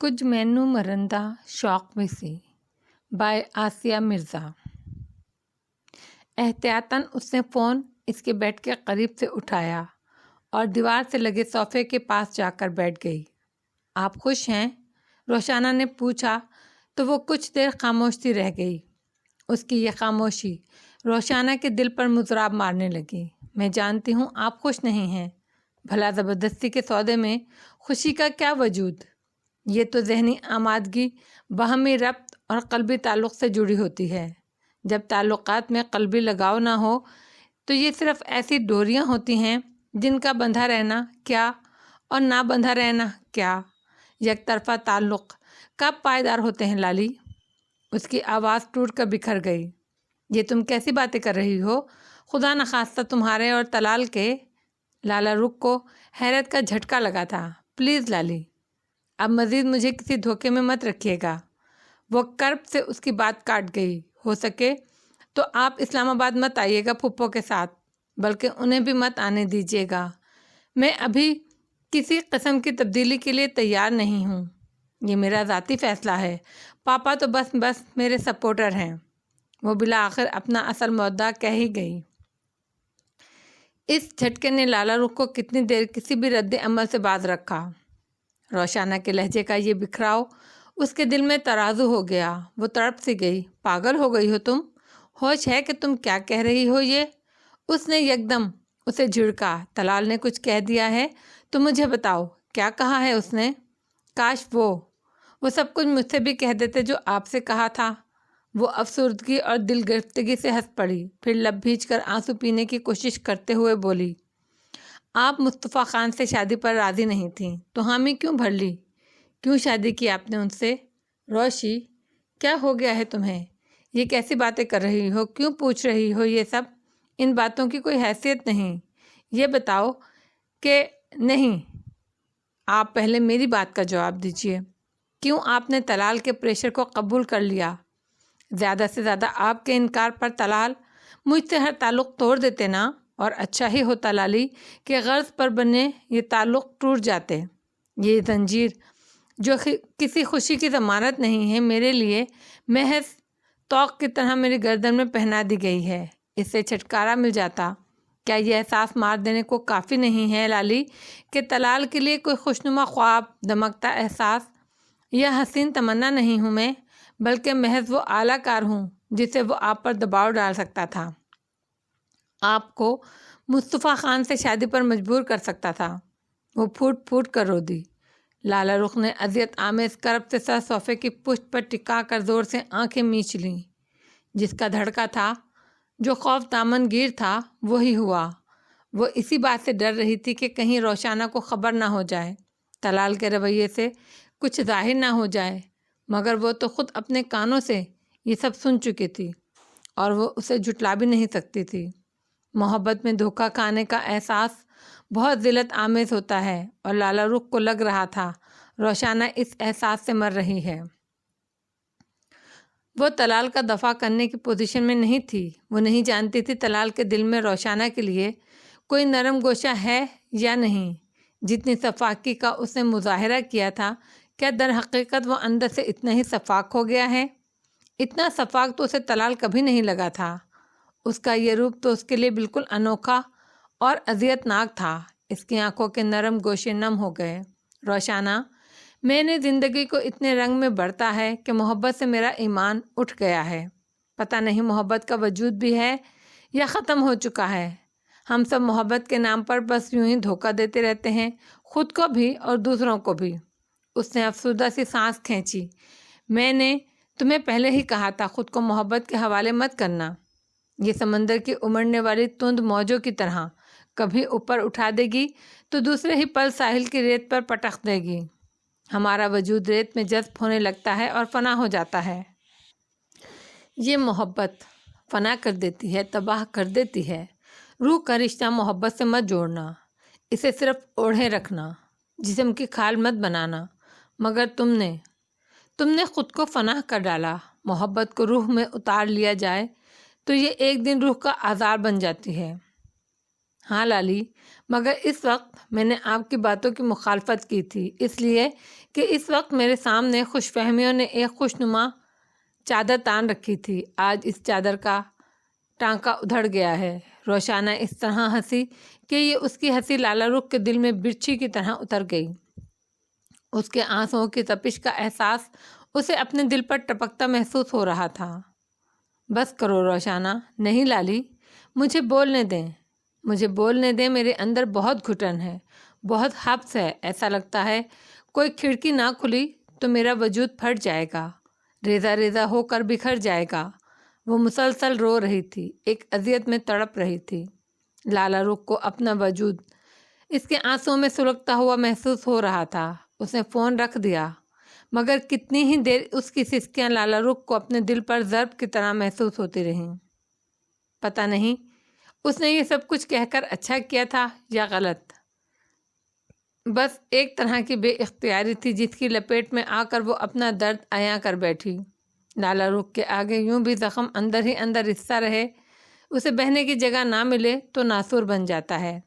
کچھ مینو مرندہ شوق میں سی بائے آسیہ مرزا۔ احتیاطاً اس نے فون اس کے بیڈ کے قریب سے اٹھایا اور دیوار سے لگے صوفے کے پاس جا کر بیٹھ گئی۔ آپ خوش ہیں؟ روشانہ نے پوچھا تو وہ کچھ دیر خاموش سی رہ گئی۔ اس کی یہ خاموشی روشانہ کے دل پر مضراب مارنے لگی۔ میں جانتی ہوں آپ خوش نہیں ہیں، بھلا زبردستی کے سودے میں خوشی کا کیا وجود؟ یہ تو ذہنی آمادگی باہمی ربط اور قلبی تعلق سے جڑی ہوتی ہے۔ جب تعلقات میں قلبی لگاؤ نہ ہو تو یہ صرف ایسی ڈوریاں ہوتی ہیں جن کا بندھا رہنا کیا اور نہ بندھا رہنا کیا۔ یک طرفہ تعلق کب پائیدار ہوتے ہیں لالی؟ اس کی آواز ٹوٹ کر بکھر گئی۔ یہ تم کیسی باتیں کر رہی ہو؟ خدا نخواستہ تمہارے اور طلال کے۔ لالا رخ کو حیرت کا جھٹکا لگا تھا۔ پلیز لالی، اب مزید مجھے کسی دھوکے میں مت رکھیے گا۔ وہ کرب سے اس کی بات کاٹ گئی۔ ہو سکے تو آپ اسلام آباد مت آئیے گا پھپھو کے ساتھ، بلکہ انہیں بھی مت آنے دیجیے گا۔ میں ابھی کسی قسم کی تبدیلی کے لیے تیار نہیں ہوں۔ یہ میرا ذاتی فیصلہ ہے۔ پاپا تو بس میرے سپورٹر ہیں۔ وہ بالآخر اپنا اصل مدعا کہہ ہی گئی۔ اس جھٹکے نے لالا رخ کو کتنی دیر کسی بھی رد عمل سے باز رکھا۔ روشانہ کے لہجے کا یہ بکھراؤ اس کے دل میں ترازو ہو گیا۔ وہ تڑپ سی گئی۔ پاگل ہو گئی ہو تم؟ ہوش ہے کہ تم کیا کہہ رہی ہو یہ؟ اس نے یکدم اسے جھڑکا۔ طلال نے کچھ کہہ دیا ہے تو مجھے بتاؤ، کیا کہا ہے اس نے؟ کاش وہ سب کچھ مجھ سے بھی کہہ دیتے جو آپ سے کہا تھا۔ وہ افسردگی اور دل گرفتگی سے ہنس پڑی، پھر لب بھیج کر آنسو پینے کی کوشش کرتے ہوئے بولی، آپ مصطفیٰ خان سے شادی پر راضی نہیں تھیں تو حامی کیوں بھر لی؟ کیوں شادی کی آپ نے ان سے؟ روشی، کیا ہو گیا ہے تمہیں؟ یہ کیسی باتیں کر رہی ہو؟ کیوں پوچھ رہی ہو یہ سب؟ ان باتوں کی کوئی حیثیت نہیں۔ یہ بتاؤ کہ نہیں، آپ پہلے میری بات کا جواب دیجیے۔ کیوں آپ نے طلال کے پریشر کو قبول کر لیا؟ زیادہ سے زیادہ آپ کے انکار پر طلال مجھ سے ہر تعلق توڑ دیتے نا، اور اچھا ہی ہوتا لالی کہ غرض پر بنے یہ تعلق ٹوٹ جاتے۔ یہ زنجیر جو کسی خوشی کی ضمانت نہیں ہے، میرے لیے محض طوق کی طرح میری گردن میں پہنا دی گئی ہے۔ اس سے چھٹکارا مل جاتا۔ کیا یہ احساس مار دینے کو کافی نہیں ہے لالی کہ طلال کے لیے کوئی خوشنما خواب، دمکتا احساس یا حسین تمنا نہیں ہوں میں، بلکہ محض وہ اعلیٰ کار ہوں جسے وہ آپ پر دباؤ ڈال سکتا تھا، آپ کو مصطفیٰ خان سے شادی پر مجبور کر سکتا تھا۔ وہ پھوٹ پھوٹ کر رو دی۔ لالا رخ نے اذیت آمیز کرب سے سر صوفے کی پشت پر ٹکا کر زور سے آنکھیں میچ لیں۔ جس کا دھڑکا تھا، جو خوف دامن گیر تھا، وہی ہوا۔ وہ اسی بات سے ڈر رہی تھی کہ کہیں روشانہ کو خبر نہ ہو جائے، طلال کے رویے سے کچھ ظاہر نہ ہو جائے، مگر وہ تو خود اپنے کانوں سے یہ سب سن چکی تھی اور وہ اسے جھٹلا بھی نہیں سکتی تھی۔ محبت میں دھوکہ کھانے کا احساس بہت ذلت آمیز ہوتا ہے، اور لالا رخ کو لگ رہا تھا روشانہ اس احساس سے مر رہی ہے۔ وہ طلال کا دفاع کرنے کی پوزیشن میں نہیں تھی۔ وہ نہیں جانتی تھی طلال کے دل میں روشانہ کے لیے کوئی نرم گوشہ ہے یا نہیں۔ جتنی صفاقی کا اس نے مظاہرہ کیا تھا، کیا در حقیقت وہ اندر سے اتنا ہی صفاق ہو گیا ہے؟ اتنا صفاق تو اسے طلال کبھی نہیں لگا تھا۔ اس کا یہ روپ تو اس کے لیے بالکل انوکھا اور اذیت ناک تھا۔ اس کی آنکھوں کے نرم گوشے نم ہو گئے۔ روشانہ، میں نے زندگی کو اتنے رنگ میں بڑھتا ہے کہ محبت سے میرا ایمان اٹھ گیا ہے۔ پتہ نہیں محبت کا وجود بھی ہے یا ختم ہو چکا ہے۔ ہم سب محبت کے نام پر بس یوں ہی دھوکہ دیتے رہتے ہیں، خود کو بھی اور دوسروں کو بھی۔ اس نے افسردہ سی سانس کھینچی۔ میں نے تمہیں پہلے ہی کہا تھا خود کو محبت کے حوالے مت کرنا۔ یہ سمندر کی امڑنے والی تند موجوں کی طرح کبھی اوپر اٹھا دے گی تو دوسرے ہی پل ساحل کی ریت پر پٹخ دے گی۔ ہمارا وجود ریت میں جذب ہونے لگتا ہے اور فنا ہو جاتا ہے۔ یہ محبت فنا کر دیتی ہے، تباہ کر دیتی ہے۔ روح کا رشتہ محبت سے مت جوڑنا، اسے صرف اوڑھے رکھنا، جسم کی کھال مت بنانا۔ مگر تم نے خود کو فنا کر ڈالا۔ محبت کو روح میں اتار لیا جائے تو یہ ایک دن روح کا آزار بن جاتی ہے۔ ہاں لالی، مگر اس وقت میں نے آپ کی باتوں کی مخالفت کی تھی، اس لیے کہ اس وقت میرے سامنے خوش فہمیوں نے ایک خوشنما چادر تان رکھی تھی۔ آج اس چادر کا ٹانکا ادھڑ گیا ہے۔ روشانہ اس طرح ہنسی کہ یہ اس کی ہنسی لالا رخ کے دل میں برچھی کی طرح اتر گئی۔ اس کے آنسوؤں کی تپش کا احساس اسے اپنے دل پر ٹپکتا محسوس ہو رہا تھا۔ بس کرو روشانہ، نہیں لالی، مجھے بولنے دیں، مجھے بولنے دیں، میرے اندر بہت گھٹن ہے، بہت حبس ہے، ایسا لگتا ہے کوئی کھڑکی نہ کھلی تو میرا وجود پھٹ جائے گا، ریزہ ریزہ ہو کر بکھر جائے گا۔ وہ مسلسل رو رہی تھی، ایک اذیت میں تڑپ رہی تھی۔ لالا رخ کو اپنا وجود اس کے آنسوؤں میں سلگتا ہوا محسوس ہو رہا تھا۔ اس نے فون رکھ دیا، مگر کتنی ہی دیر اس کی سسکیاں لالا رخ کو اپنے دل پر ضرب کی طرح محسوس ہوتی رہیں۔ پتہ نہیں اس نے یہ سب کچھ کہہ کر اچھا کیا تھا یا غلط۔ بس ایک طرح کی بے اختیاری تھی جس کی لپیٹ میں آ کر وہ اپنا درد عیاں کر بیٹھی۔ لالا رخ کے آگے یوں بھی زخم اندر ہی اندر رستا رہے، اسے بہنے کی جگہ نہ ملے تو ناسور بن جاتا ہے۔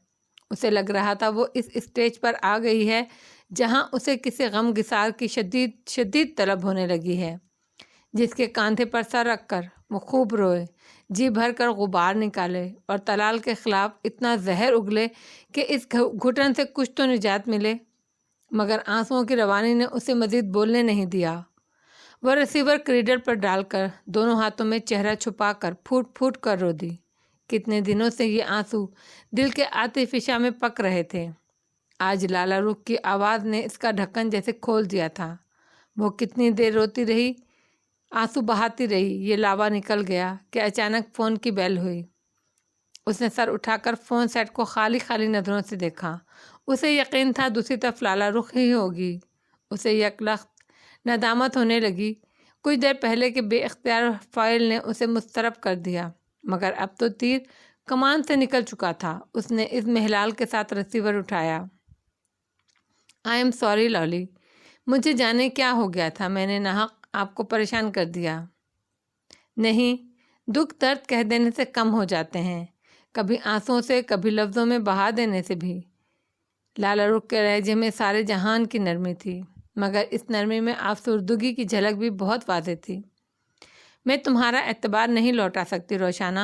اسے لگ رہا تھا وہ اس اسٹیج پر آ گئی ہے جہاں اسے کسی غم گسار کی شدید شدید طلب ہونے لگی ہے، جس کے کاندھے پر سر رکھ کر وہ خوب روئے، جی بھر کر غبار نکالے اور تلال کے خلاف اتنا زہر اگلے کہ اس گھٹن سے کچھ تو نجات ملے۔ مگر آنسوؤں کی روانی نے اسے مزید بولنے نہیں دیا۔ وہ ریسیور کریڈر پر ڈال کر دونوں ہاتھوں میں چہرہ چھپا کر پھوٹ پھوٹ کر رو دی۔ کتنے دنوں سے یہ آنسو دل کے آتش فشاں میں پک رہے تھے، آج لالا رخ کی آواز نے اس کا ڈھکن جیسے کھول دیا تھا۔ وہ کتنی دیر روتی رہی، آنسو بہاتی رہی، یہ لاوا نکل گیا کہ اچانک فون کی بیل ہوئی۔ اس نے سر اٹھا کر فون سیٹ کو خالی خالی نظروں سے دیکھا۔ اسے یقین تھا دوسری طرف لالا رخ ہی ہوگی۔ اسے یکلخت ندامت ہونے لگی، کچھ دیر پہلے کے بے اختیار فائل نے اسے مضطرب کر دیا، مگر اب تو تیر کمان سے نکل چکا تھا۔ اس نے اس محلال کے ساتھ ریسیور اٹھایا۔ آئی ایم سوری لالی، مجھے جانے کیا ہو گیا تھا، میں نے ناحق آپ کو پریشان کر دیا۔ نہیں، دکھ درد کہہ دینے سے کم ہو جاتے ہیں، کبھی آنسوؤں سے، کبھی لفظوں میں بہا دینے سے بھی۔ لالا رخ کے لہجے میں سارے جہان کی نرمی تھی، مگر اس نرمی میں افسردگی کی جھلک بھی بہت واضح تھی۔ میں تمہارا اعتبار نہیں لوٹا سکتی روشانہ،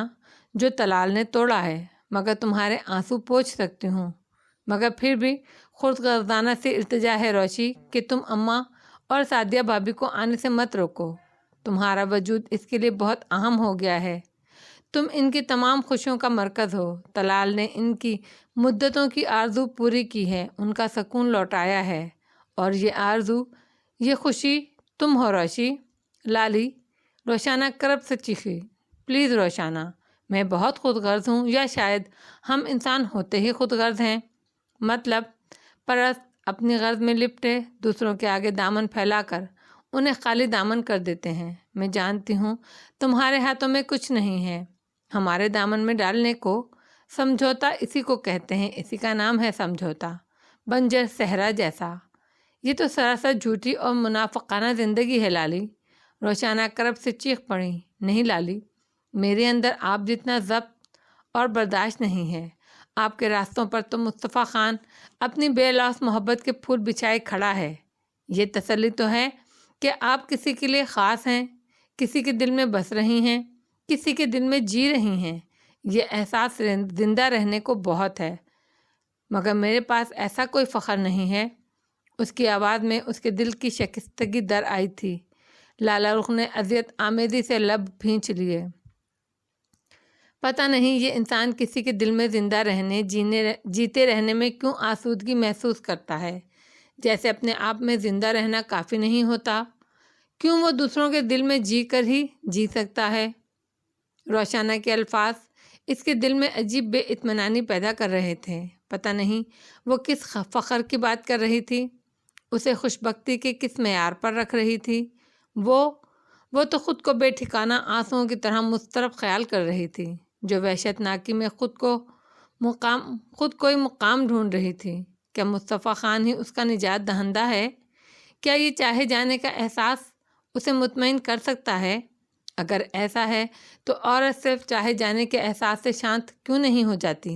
جو تلال نے توڑا ہے، مگر تمہارے آنسو پوچھ سکتی ہوں۔ مگر پھر بھی خود غرضانہ سی التجا ہے روشی کہ تم اماں اور سعدیہ بھابھی کو آنے سے مت روکو، تمہارا وجود اس کے لیے بہت اہم ہو گیا ہے، تم ان کی تمام خوشیوں کا مرکز ہو۔ تلال نے ان کی مدتوں کی آرزو پوری کی ہے، ان کا سکون لوٹایا ہے، اور یہ آرزو، یہ خوشی تم ہو روشی۔ لالی، روشانہ کرب سے چیخی، پلیز روشانہ، میں بہت خود غرض ہوں، یا شاید ہم انسان ہوتے ہی خود غرض ہیں، مطلب پرست اپنی غرض میں لپٹے دوسروں کے آگے دامن پھیلا کر انہیں خالی دامن کر دیتے ہیں۔ میں جانتی ہوں تمہارے ہاتھوں میں کچھ نہیں ہے ہمارے دامن میں ڈالنے کو، سمجھوتا اسی کو کہتے ہیں، اسی کا نام ہے سمجھوتا، بنجر صحرا جیسا۔ یہ تو سراسر جھوٹی اور منافقانہ زندگی ہے لالی۔ روشانہ کرب سے چیخ پڑی، نہیں لالی، میرے اندر آپ جتنا ضبط اور برداشت نہیں ہے۔ آپ کے راستوں پر تو مصطفیٰ خان اپنی بے لوث محبت کے پھول بچھائے کھڑا ہے۔ یہ تسلی تو ہے کہ آپ کسی کے لیے خاص ہیں، کسی کے دل میں بس رہی ہیں، کسی کے دل میں جی رہی ہیں۔ یہ احساس زندہ رہنے کو بہت ہے، مگر میرے پاس ایسا کوئی فخر نہیں ہے۔ اس کی آواز میں اس کے دل کی شکستگی در آئی تھی۔ لالا رخ نے اذیت آمیزی سے لب بھینچ لیے۔ پتہ نہیں یہ انسان کسی کے دل میں زندہ رہنے، جیتے رہنے میں کیوں آسودگی محسوس کرتا ہے، جیسے اپنے آپ میں زندہ رہنا کافی نہیں ہوتا، کیوں وہ دوسروں کے دل میں جی کر ہی جی سکتا ہے۔ روشانہ کے الفاظ اس کے دل میں عجیب بے اطمینانی پیدا کر رہے تھے۔ پتہ نہیں وہ کس فخر کی بات کر رہی تھی، اسے خوش بختی کے کس معیار پر رکھ رہی تھی۔ وہ تو خود کو بے ٹھکانہ آنسوؤں کی طرح مضطرب خیال کر رہی تھی، جو وحشت ناکی میں خود کوئی مقام ڈھونڈ رہی تھی۔ کیا مصطفیٰ خان ہی اس کا نجات دہندہ ہے؟ کیا یہ چاہے جانے کا احساس اسے مطمئن کر سکتا ہے؟ اگر ایسا ہے تو عورت صرف چاہے جانے کے احساس سے شانت کیوں نہیں ہو جاتی؟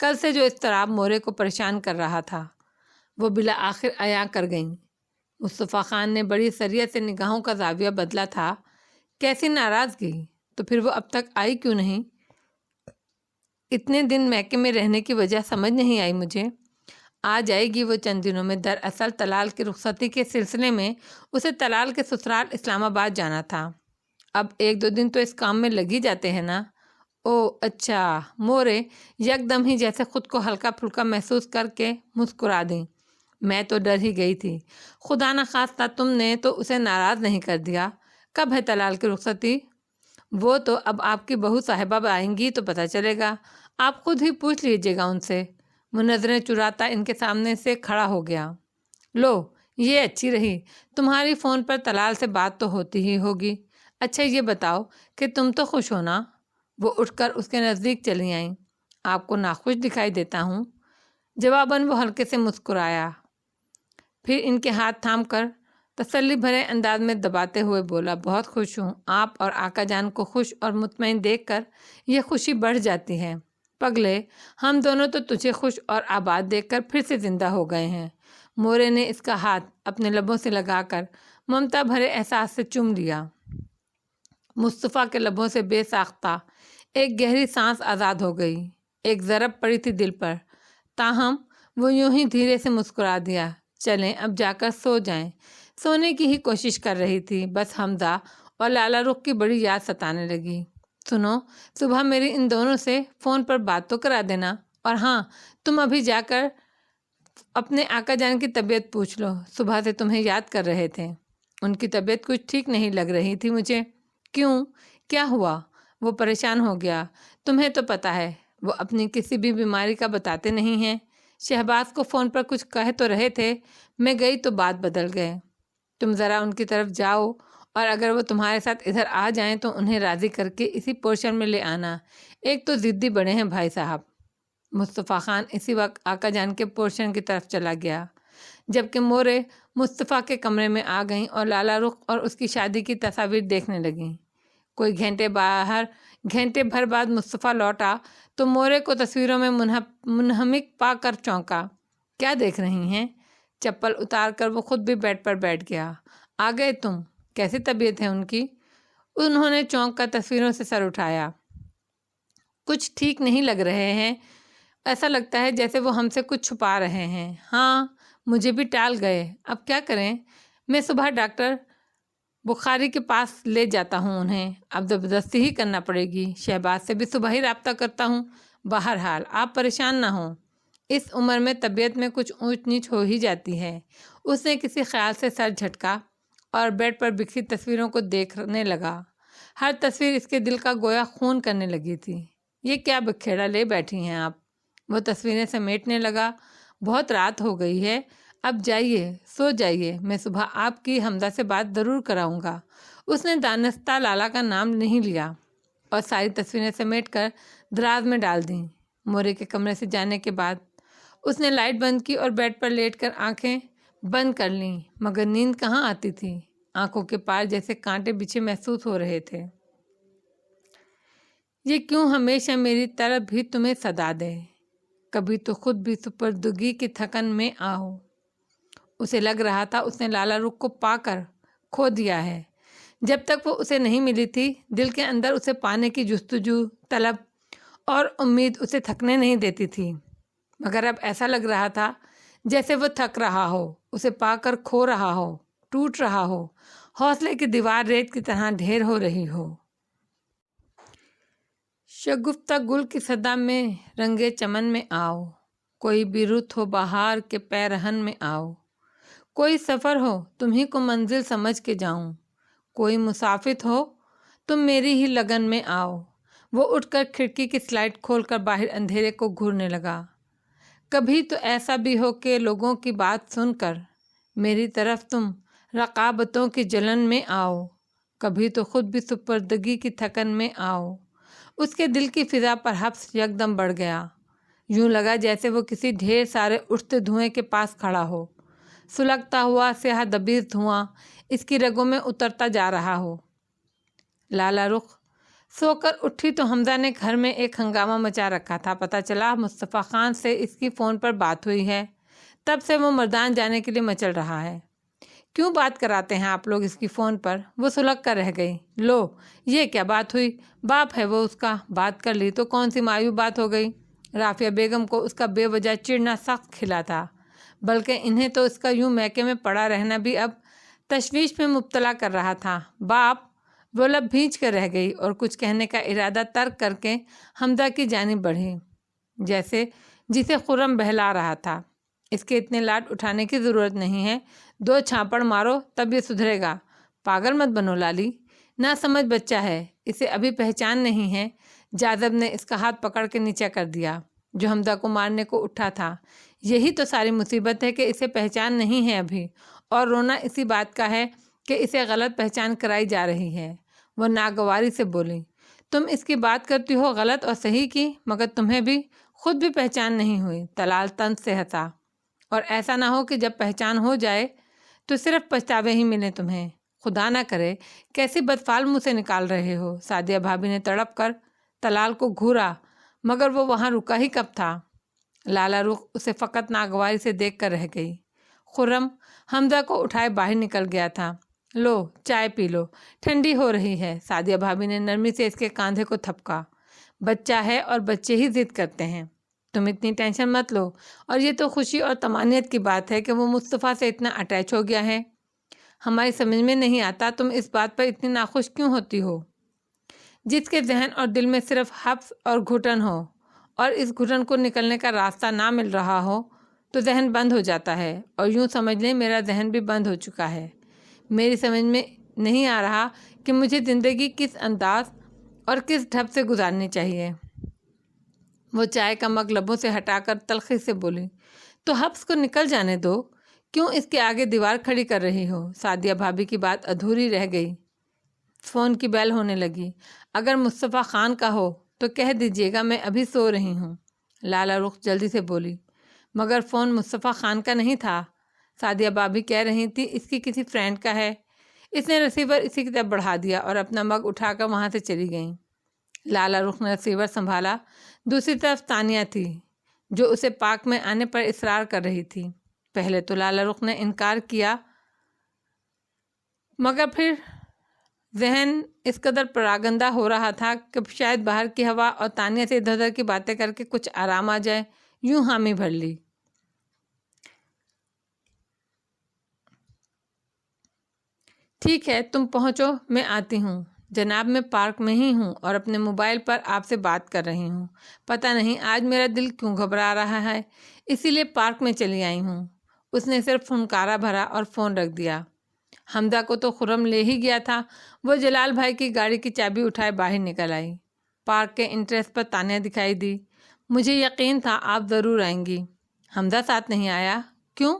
کل سے جو اضطراب مورے کو پریشان کر رہا تھا وہ بالآخر عیاں کر گئیں۔ مصطفیٰ خان نے بڑی سریت سے نگاہوں کا زاویہ بدلا تھا۔ کیسی ناراضگی؟ تو پھر وہ اب تک آئی کیوں نہیں؟ اتنے دن میکے میں رہنے کی وجہ سمجھ نہیں آئی مجھے۔ آ جائے گی وہ چند دنوں میں۔ دراصل طلال کی رخصتی کے سلسلے میں اسے طلال کے سسرال اسلام آباد جانا تھا۔ اب 1-2 دن تو اس کام میں لگ ہی جاتے ہیں نا۔ او اچھا، مورے یک دم ہی جیسے خود کو ہلکا پھلکا محسوس کر کے مسکرا دیں۔ میں تو ڈر ہی گئی تھی، خدا نخواستہ تم نے تو اسے ناراض نہیں کر دیا۔ کب ہے طلال کی رخصتی؟ وہ تو اب آپ کی بہو صاحبہ آئیں گی تو پتہ چلے گا، آپ خود ہی پوچھ لیجیے گا ان سے۔ وہ نظریں چراتا ان کے سامنے سے کھڑا ہو گیا۔ لو یہ اچھی رہی، تمہاری فون پر طلال سے بات تو ہوتی ہی ہوگی۔ اچھا یہ بتاؤ کہ تم تو خوش ہو نا؟ وہ اٹھ کر اس کے نزدیک چلی آئیں۔ آپ کو ناخوش دکھائی دیتا ہوں؟ جواباً وہ ہلکے سے مسکرایا، پھر ان کے ہاتھ تھام کر تسلی بھرے انداز میں دباتے ہوئے بولا، بہت خوش ہوں۔ آپ اور آقا جان کو خوش اور مطمئن دیکھ کر یہ خوشی بڑھ جاتی ہے۔ پگلے، ہم دونوں تو تجھے خوش اور آباد دیکھ کر پھر سے زندہ ہو گئے ہیں۔ مورے نے اس کا ہاتھ اپنے لبوں سے لگا کر ممتا بھرے احساس سے چوم لیا۔ مصطفیٰ کے لبوں سے بے ساختہ ایک گہری سانس آزاد ہو گئی۔ ایک ضرب پڑی تھی دل پر، تاہم وہ یوں ہی دھیرے سے مسکرا دیا۔ چلیں اب جا کر سو جائیں۔ سونے کی ہی کوشش کر رہی تھی، بس حمزہ اور لالا رخ کی بڑی یاد ستانے لگی۔ سنو، صبح میری ان دونوں سے فون پر بات تو کرا دینا، اور ہاں تم ابھی جا کر اپنے آقا جان کی طبیعت پوچھ لو، صبح سے تمہیں یاد کر رہے تھے۔ ان کی طبیعت کچھ ٹھیک نہیں لگ رہی تھی مجھے۔ کیوں؟ کیا ہوا؟ وہ پریشان ہو گیا۔ تمہیں تو پتہ ہے وہ اپنی کسی بھی بیماری کا بتاتے نہیں ہیں۔ شہباز کو فون پر کچھ کہہ تو رہے تھے، میں گئی تو بات بدل گئے۔ تم ذرا ان کی طرف جاؤ، اور اگر وہ تمہارے ساتھ ادھر آ جائیں تو انہیں راضی کر کے اسی پورشن میں لے آنا۔ ایک تو ضدی بڑے ہیں بھائی صاحب۔ مصطفیٰ خان اسی وقت آقا جان کے پورشن کی طرف چلا گیا، جبکہ مورے مصطفیٰ کے کمرے میں آ گئیں اور لالا رخ اور اس کی شادی کی تصاویر دیکھنے لگیں۔ کوئی گھنٹے بھر بعد مصطفیٰ لوٹا تو مورے کو تصویروں میں منہمک پا کر چونکا۔ کیا دیکھ رہی ہیں؟ چپل اتار کر وہ خود بھی بیڈ پر بیٹھ گیا۔ آ گئے تم؟ کیسی طبیعت ہے ان کی؟ انہوں نے چونک کر تصویروں سے سر اٹھایا۔ کچھ ٹھیک نہیں لگ رہے ہیں، ایسا لگتا ہے جیسے وہ ہم سے کچھ چھپا رہے ہیں۔ ہاں مجھے بھی ٹال گئے، اب کیا کریں؟ میں صبح ڈاکٹر بخاری کے پاس لے جاتا ہوں انہیں، اب زبردستی ہی کرنا پڑے گی۔ شہباز سے بھی صبح ہی رابطہ کرتا ہوں۔ بہرحال آپ پریشان نہ ہوں، اس عمر میں طبیعت میں کچھ اونچ نیچ ہو ہی جاتی ہے۔ اس نے کسی خیال سے سر جھٹکا اور بیڈ پر بکھری تصویروں کو دیکھنے لگا۔ ہر تصویر اس کے دل کا گویا خون کرنے لگی تھی۔ یہ کیا بکھیڑا لے بیٹھی ہیں آپ؟ وہ تصویریں سمیٹنے لگا۔ بہت رات ہو گئی ہے، اب جائیے، سو جائیے، میں صبح آپ کی حمزہ سے بات ضرور کراؤں گا۔ اس نے دانستہ لالا کا نام نہیں لیا اور ساری تصویریں سمیٹ کر دراز میں ڈال دیں۔ مورے کے کمرے سے جانے کے بعد اس نے لائٹ بند کی اور بیڈ پر لیٹ کر آنکھیں بند کر لیں، مگر نیند کہاں آتی تھی۔ آنکھوں کے پار جیسے کانٹے بچھے محسوس ہو رہے تھے۔ یہ کیوں ہمیشہ میری طرف بھی تمہیں صدا دے، کبھی تو خود بھی سپردگی کی تھکن میں آؤ۔ اسے لگ رہا تھا اس نے لالا رخ کو پا کر کھو دیا ہے۔ جب تک وہ اسے نہیں ملی تھی، دل کے اندر اسے پانے کی جستجو، طلب اور امید اسے تھکنے نہیں دیتی تھی، مگر اب ایسا لگ رہا تھا جیسے وہ تھک رہا ہو، اسے پا کر کھو رہا ہو، ٹوٹ رہا ہو، حوصلے کی دیوار ریت کی طرح ڈھیر ہو رہی ہو۔ شگفتہ گل کی صدا میں رنگے چمن میں آؤ، کوئی بھی رت ہو بہار کے پیرہن میں آؤ، کوئی سفر ہو تمہیں کو منزل سمجھ کے جاؤں، کوئی مسافر ہو تم میری ہی لگن میں آؤ۔ وہ اٹھ کر کھڑکی کی سلائڈ کھول کر باہر اندھیرے کو گھورنے لگا۔ کبھی تو ایسا بھی ہو کہ لوگوں کی بات سن کر میری طرف تم رقابتوں کی جلن میں آؤ، کبھی تو خود بھی سپردگی کی تھکن میں آؤ۔ اس کے دل کی فضا پر حبس یکدم بڑھ گیا، یوں لگا جیسے وہ کسی ڈھیر سارے اٹھتے دھوئیں کے پاس کھڑا ہو۔ سلگتا ہوا سیاہ دبیز دھواں اس کی رگوں میں اترتا جا رہا ہو۔ لالا رخ سو کر اٹھی تو حمزہ نے گھر میں ایک ہنگامہ مچا رکھا تھا۔ پتہ چلا مصطفیٰ خان سے اس کی فون پر بات ہوئی ہے، تب سے وہ مردان جانے کے لیے مچل رہا ہے۔ کیوں بات کراتے ہیں آپ لوگ اس کی فون پر؟ وہ سلگ کر رہ گئی۔ لو، یہ کیا بات ہوئی؟ باپ ہے وہ اس کا، بات کر لی تو کون سی مایوب بات ہو گئی؟ رافعہ بیگم کو اس کا بے وجہ چڑنا سخت کھلا تھا، بلکہ انہیں تو اس کا یوں میکے میں پڑا رہنا بھی اب تشویش میں مبتلا کر رہا تھا۔ باپ، وہ لب بھینچ کر رہ گئی اور کچھ کہنے کا ارادہ ترک کر کے حمزہ کی جانب بڑھی، جیسے جسے خرم بہلا رہا تھا۔ اس کے اتنے لاڈ اٹھانے کی ضرورت نہیں ہے، 2 چھاپڑ مارو تب یہ سدھرے گا۔ پاگل مت بنو لالی، نہ سمجھ بچہ ہے، اسے ابھی پہچان نہیں ہے۔ جاذب نے اس کا ہاتھ پکڑ کے نیچے کر دیا جو حمزہ کو مارنے کو اٹھا تھا۔ یہی تو ساری مصیبت ہے کہ اسے پہچان نہیں ہے ابھی، اور رونا اسی بات کا ہے کہ اسے غلط پہچان کرائی جا رہی ہے۔ وہ ناگواری سے بولی، تم اس کی بات کرتی ہو غلط اور صحیح کی، مگر تمہیں بھی خود بھی پہچان نہیں ہوئی۔ طلال طنز سے ہنسا، اور ایسا نہ ہو کہ جب پہچان ہو جائے تو صرف پچھتاوے ہی ملیں تمہیں۔ خدا نہ کرے، کیسی بدفعل منہ سے نکال رہے ہو۔ سعدیہ بھابھی نے تڑپ کر طلال کو گھورا، مگر وہ وہاں رکا ہی کب تھا۔ لالا رخ اسے فقط ناگواری سے دیکھ کر رہ گئی۔ خرم حمزہ کو اٹھائے باہر نکل گیا تھا۔ لو، چائے پی لو، ٹھنڈی ہو رہی ہے۔ سعدیہ بھابھی نے نرمی سے اس کے کاندھے کو تھپکا۔ بچہ ہے اور بچے ہی ضد کرتے ہیں، تم اتنی ٹینشن مت لو۔ اور یہ تو خوشی اور طمانینت کی بات ہے کہ وہ مصطفیٰ سے اتنا اٹیچ ہو گیا ہے۔ ہماری سمجھ میں نہیں آتا تم اس بات پر اتنی ناخوش کیوں ہوتی ہو؟ جس کے ذہن اور دل میں صرف حبس اور گھٹن ہو، اور اس گھٹن کو نکلنے کا راستہ نہ مل رہا ہو تو ذہن بند ہو جاتا ہے، اور یوں سمجھ لیں میرا ذہن بھی بند ہو چکا ہے۔ میری سمجھ میں نہیں آ رہا کہ مجھے زندگی کس انداز اور کس ڈھب سے گزارنی چاہیے۔ وہ چائے کا مگ لبوں سے ہٹا کر تلخی سے بولی، تو حبس کو نکل جانے دو، کیوں اس کے آگے دیوار کھڑی کر رہی ہو؟ سعدیہ بھابھی کی بات ادھوری رہ گئی۔ فون کی بیل ہونے لگی۔ اگر مصطفیٰ خان کا ہو تو کہہ دیجیے گا میں ابھی سو رہی ہوں۔ لالا رخ جلدی سے بولی، مگر فون مصطفیٰ خان کا نہیں تھا، سعدیہ بھابھی کہہ رہی تھی اس کی کسی فرینڈ کا ہے۔ اس نے ریسیور اسی کی طرف بڑھا دیا اور اپنا مگ اٹھا کر وہاں سے چلی گئیں۔ لالا رخ نے ریسیور سنبھالا۔ دوسری طرف تانیہ تھی جو اسے پارک میں آنے پر اصرار کر رہی تھی۔ پہلے تو لالا رخ نے انکار کیا، مگر پھر ذہن اس قدر پراگندہ ہو رہا تھا کہ شاید باہر کی ہوا اور تانیہ سے ادھر ادھر کی باتیں کر کے کچھ آرام آ جائے، یوں حامی بھر لی۔ ٹھیک ہے، تم پہنچو، میں آتی ہوں۔ جناب میں پارک میں ہی ہوں اور اپنے موبائل پر آپ سے بات کر رہی ہوں۔ پتہ نہیں آج میرا دل کیوں گھبرا رہا ہے، اسی لیے پارک میں چلی آئی ہوں۔ اس نے صرف پھنکارا بھرا اور فون رکھ دیا۔ حمزہ کو تو خرم لے ہی گیا تھا۔ وہ جلال بھائی کی گاڑی کی چابی اٹھائے باہر نکل آئی۔ پارک کے انٹریس پر تانیہ دکھائی دی۔ مجھے یقین تھا آپ ضرور آئیں گی۔ حمزہ ساتھ نہیں آیا؟ کیوں؟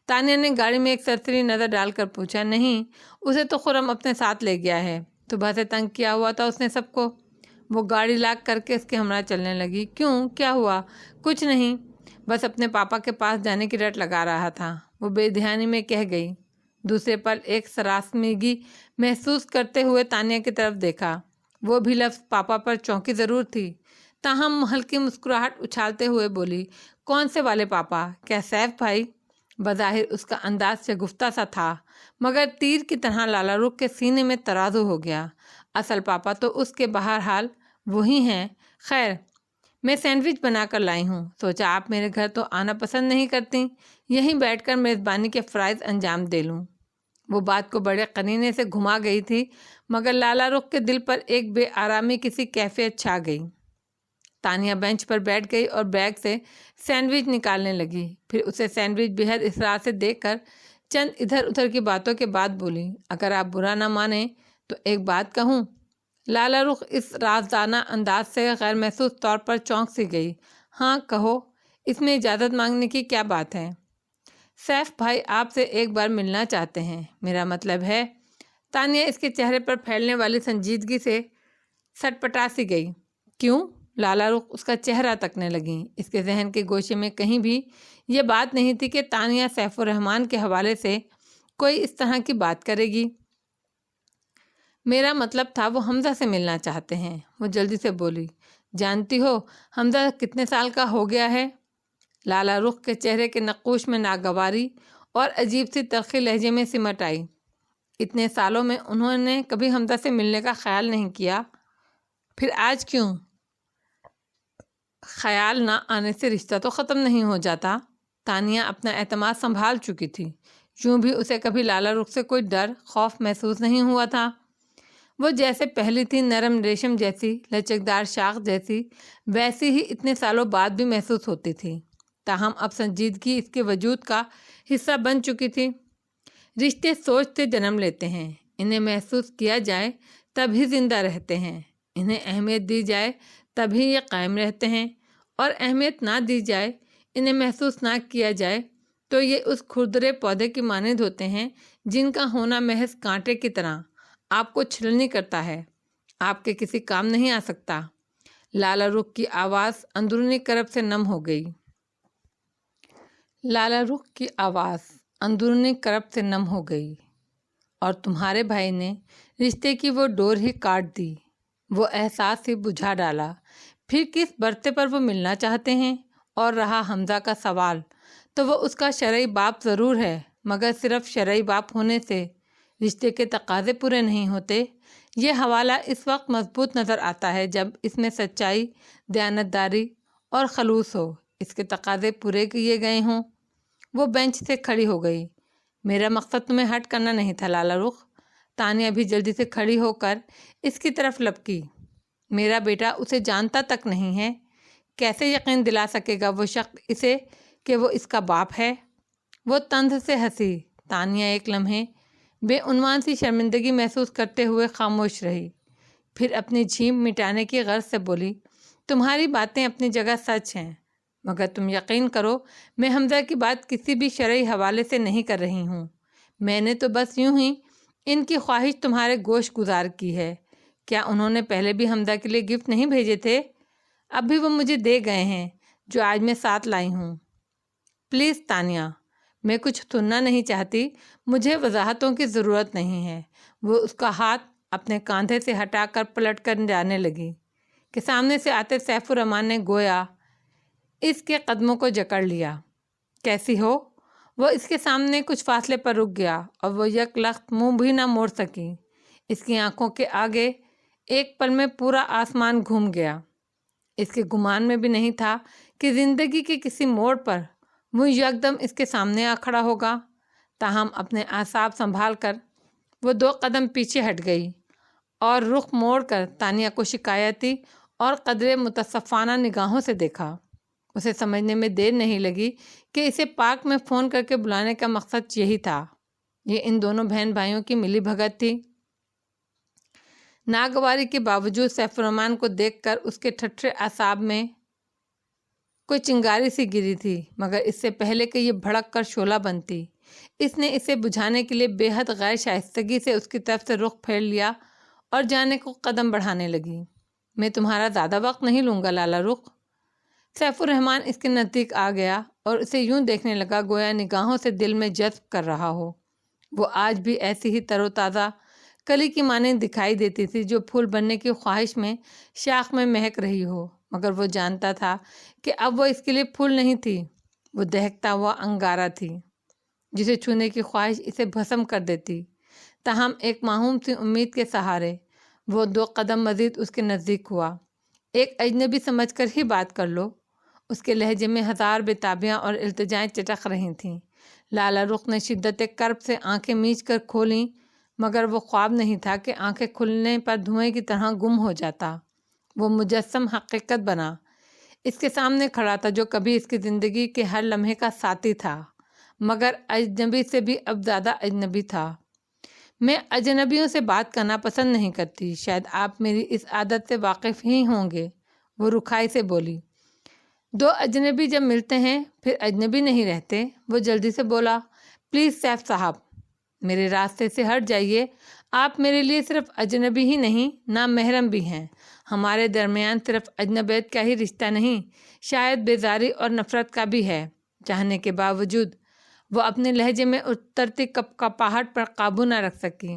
تانیہ نے گاڑی میں ایک سرسری نظر ڈال کر پوچھا۔ نہیں، اسے تو خرم اپنے ساتھ لے گیا ہے، صبح سے تنگ کیا ہوا تھا اس نے سب کو۔ وہ گاڑی لاک کر کے اس کے ہمراہ چلنے لگی۔ کیوں، کیا ہوا؟ کچھ نہیں، بس اپنے پاپا کے پاس جانے کی رٹ لگا رہا تھا، وہ بے دھیانی میں کہہ گئی۔ دوسرے پل ایک سراسمیگی محسوس کرتے ہوئے تانیہ کی طرف دیکھا۔ وہ بھی لفظ پاپا پر چونکی ضرور تھی، تاہم ہلکی مسکراہٹ اچھالتے ہوئے بولی، کون سے والے پاپا؟ کیا سیف بھائی؟ بظاہر اس کا انداز شگفتہ سا تھا، مگر تیر کی طرح لالا رخ کے سینے میں ترازو ہو گیا۔ اصل پاپا تو اس کے بہرحال وہی ہیں۔ خیر، میں سینڈوچ بنا کر لائی ہوں، سوچا آپ میرے گھر تو آنا پسند نہیں کرتی، یہیں بیٹھ کر میزبانی کے فرائض انجام دے لوں۔ وہ بات کو بڑے قنینے سے گھما گئی تھی، مگر لالا رخ کے دل پر ایک بے آرامی کسی کیفیت چھا گئی۔ تانیہ بینچ پر بیٹھ گئی اور بیگ سے سینڈوچ نکالنے لگی، پھر اسے سینڈوچ بےحد اصرار سے دے کر چند ادھر ادھر کی باتوں کے بعد بولی، اگر آپ برا نہ مانیں تو ایک بات کہوں؟ لالا رخ اس رازدانہ انداز سے غیر محسوس طور پر چونک سی گئی۔ ہاں کہو، اس میں اجازت مانگنے کی کیا بات ہے؟ سیف بھائی آپ سے ایک بار ملنا چاہتے ہیں، میرا مطلب ہے۔ تانیہ اس کے چہرے پر پھیلنے والی سنجیدگی سے سٹپٹا سی گئی۔ کیوں؟ لالا رخ اس کا چہرہ تکنے لگیں۔ اس کے ذہن کے گوشے میں کہیں بھی یہ بات نہیں تھی کہ تانیہ سیف الرحمن کے حوالے سے کوئی اس طرح کی بات کرے گی۔ میرا مطلب تھا وہ حمزہ سے ملنا چاہتے ہیں۔ وہ جلدی سے بولی، جانتی ہو حمزہ کتنے سال کا ہو گیا ہے؟ لالہ رخ کے چہرے کے نقوش میں ناگواری اور عجیب سی تلخی لہجے میں سمٹ آئی۔ اتنے سالوں میں انہوں نے کبھی حمزہ سے ملنے کا خیال نہیں کیا، پھر آج کیوں؟ خیال نہ آنے سے رشتہ تو ختم نہیں ہو جاتا۔ تانیہ اپنا اعتماد سنبھال چکی تھی، یوں بھی اسے کبھی لالہ رخ سے کوئی ڈر خوف محسوس نہیں ہوا تھا۔ وہ جیسے پہلی تھی، نرم ریشم جیسی، لچکدار شاخ جیسی، ویسی ہی اتنے سالوں بعد بھی محسوس ہوتی تھی۔ تاہم اب سنجیدگی اس کے وجود کا حصہ بن چکی تھی۔ رشتے سوچ سے جنم لیتے ہیں، انہیں محسوس کیا جائے تبھی زندہ رہتے ہیں، انہیں اہمیت دی جائے تبھی یہ قائم رہتے ہیں، اور اہمیت نہ دی جائے، انہیں محسوس نہ کیا جائے تو یہ اس کھردرے پودے کی مانند ہوتے ہیں جن کا ہونا محض کانٹے کی طرح آپ کو چھلنی کرتا ہے، آپ کے کسی کام نہیں آ سکتا۔ لالہ رخ کی آواز اندرونی کرب سے نم ہو گئی۔ لالہ رخ کی آواز اندرونی کرب سے نم ہو گئی، اور تمہارے بھائی نے رشتے کی وہ ڈور ہی کاٹ دی، وہ احساس ہی بجھا ڈالا۔ پھر کس برتے پر وہ ملنا چاہتے ہیں؟ اور رہا حمزہ کا سوال، تو وہ اس کا شرعی باپ ضرور ہے، مگر صرف شرعی باپ ہونے سے رشتے کے تقاضے پورے نہیں ہوتے۔ یہ حوالہ اس وقت مضبوط نظر آتا ہے جب اس میں سچائی، دیانتداری اور خلوص ہو، اس کے تقاضے پورے کیے گئے ہوں۔ وہ بینچ سے کھڑی ہو گئی۔ میرا مقصد تمہیں ہرٹ کرنا نہیں تھا لالہ رخ۔ تانیہ بھی جلدی سے کھڑی ہو کر اس کی طرف لپکی۔ میرا بیٹا اسے جانتا تک نہیں ہے، کیسے یقین دلا سکے گا وہ شخص اسے کہ وہ اس کا باپ ہے؟ وہ طنز سے ہنسی۔ تانیہ ایک لمحے بے عنوان سی شرمندگی محسوس کرتے ہوئے خاموش رہی، پھر اپنی جھیم مٹانے کی غرض سے بولی، تمہاری باتیں اپنی جگہ سچ ہیں، مگر تم یقین کرو میں حمزہ کی بات کسی بھی شرعی حوالے سے نہیں کر رہی ہوں۔ میں نے تو بس یوں ہی ان کی خواہش تمہارے گوش گزار کی ہے۔ کیا انہوں نے پہلے بھی حمزہ کے لیے گفٹ نہیں بھیجے تھے؟ اب بھی وہ مجھے دے گئے ہیں، جو آج میں ساتھ لائی ہوں۔ پلیز تانیہ، میں کچھ سننا نہیں چاہتی، مجھے وضاحتوں کی ضرورت نہیں ہے۔ وہ اس کا ہاتھ اپنے کاندھے سے ہٹا کر پلٹ کر جانے لگی کہ سامنے سے آتے سیف الرحمن نے گویا اس کے قدموں کو جکڑ لیا۔ کیسی ہو؟ وہ اس کے سامنے کچھ فاصلے پر رک گیا، اور وہ یک لخت منہ بھی نہ موڑ سکی۔ اس کی آنکھوں کے آگے ایک پل میں پورا آسمان گھوم گیا۔ اس کے گمان میں بھی نہیں تھا کہ زندگی کے کسی موڑ پر وہ یکدم اس کے سامنے آ کھڑا ہوگا۔ تاہم اپنے اعصاب سنبھال کر وہ 2 قدم پیچھے ہٹ گئی اور رخ موڑ کر تانیہ کو شکایتی اور قدرے متصفانہ نگاہوں سے دیکھا۔ اسے سمجھنے میں دیر نہیں لگی کہ اسے پارک میں فون کر کے بلانے کا مقصد یہی تھا۔ یہ ان دونوں بہن بھائیوں کی ملی بھگت تھی۔ ناگواری کے باوجود سیف الرحمن کو دیکھ کر اس کے ٹھٹھرے اعصاب میں کوئی چنگاری سی گری تھی، مگر اس سے پہلے کہ یہ بھڑک کر شعلہ بنتی، اس نے اسے بجھانے کے لیے بے حد غیر شائستگی سے اس کی طرف سے رخ پھیر لیا اور جانے کو قدم بڑھانے لگی۔ میں تمہارا زیادہ وقت نہیں لوں گا لالہ رخ۔ سیف الرحمن اس کے نزدیک آ گیا اور اسے یوں دیکھنے لگا گویا نگاہوں سے دل میں جذب کر رہا ہو۔ وہ آج بھی ایسی ہی تر و تازہ کلی کی مانند دکھائی دیتی تھی جو پھول بننے کی خواہش میں شاخ میں مہک رہی ہو، مگر وہ جانتا تھا کہ اب وہ اس کے لیے پھول نہیں تھی، وہ دہکتا ہوا انگارہ تھی جسے چھونے کی خواہش اسے بھسم کر دیتی۔ تاہم ایک معموم سی امید کے سہارے وہ 2 قدم مزید اس کے نزدیک ہوا۔ ایک اجنبی سمجھ کر ہی بات کر لو۔ اس کے لہجے میں ہزار بےتابیاں اور التجائیں چٹک رہی تھیں۔ لالہ رخ نے شدت کرب سے آنکھیں میچ کر کھولیں، مگر وہ خواب نہیں تھا کہ آنکھیں کھلنے پر دھوئیں کی طرح گم ہو جاتا۔ وہ مجسم حقیقت بنا اس کے سامنے کھڑا تھا، جو کبھی اس کی زندگی کے ہر لمحے کا ساتھی تھا، مگر اجنبی سے بھی اب زیادہ اجنبی تھا۔ میں اجنبیوں سے بات کرنا پسند نہیں کرتی، شاید آپ میری اس عادت سے واقف ہی ہوں گے، وہ رکھائی سے بولی۔ 2 اجنبی جب ملتے ہیں پھر اجنبی نہیں رہتے۔ وہ جلدی سے بولا، پلیز سیف صاحب، میرے راستے سے ہٹ جائیے، آپ میرے لیے صرف اجنبی ہی نہیں، نامحرم بھی ہیں۔ ہمارے درمیان صرف اجنبیت کا ہی رشتہ نہیں، شاید بیزاری اور نفرت کا بھی ہے۔ چاہنے کے باوجود وہ اپنے لہجے میں اترتی کپکپاہٹ پر قابو نہ رکھ سکی۔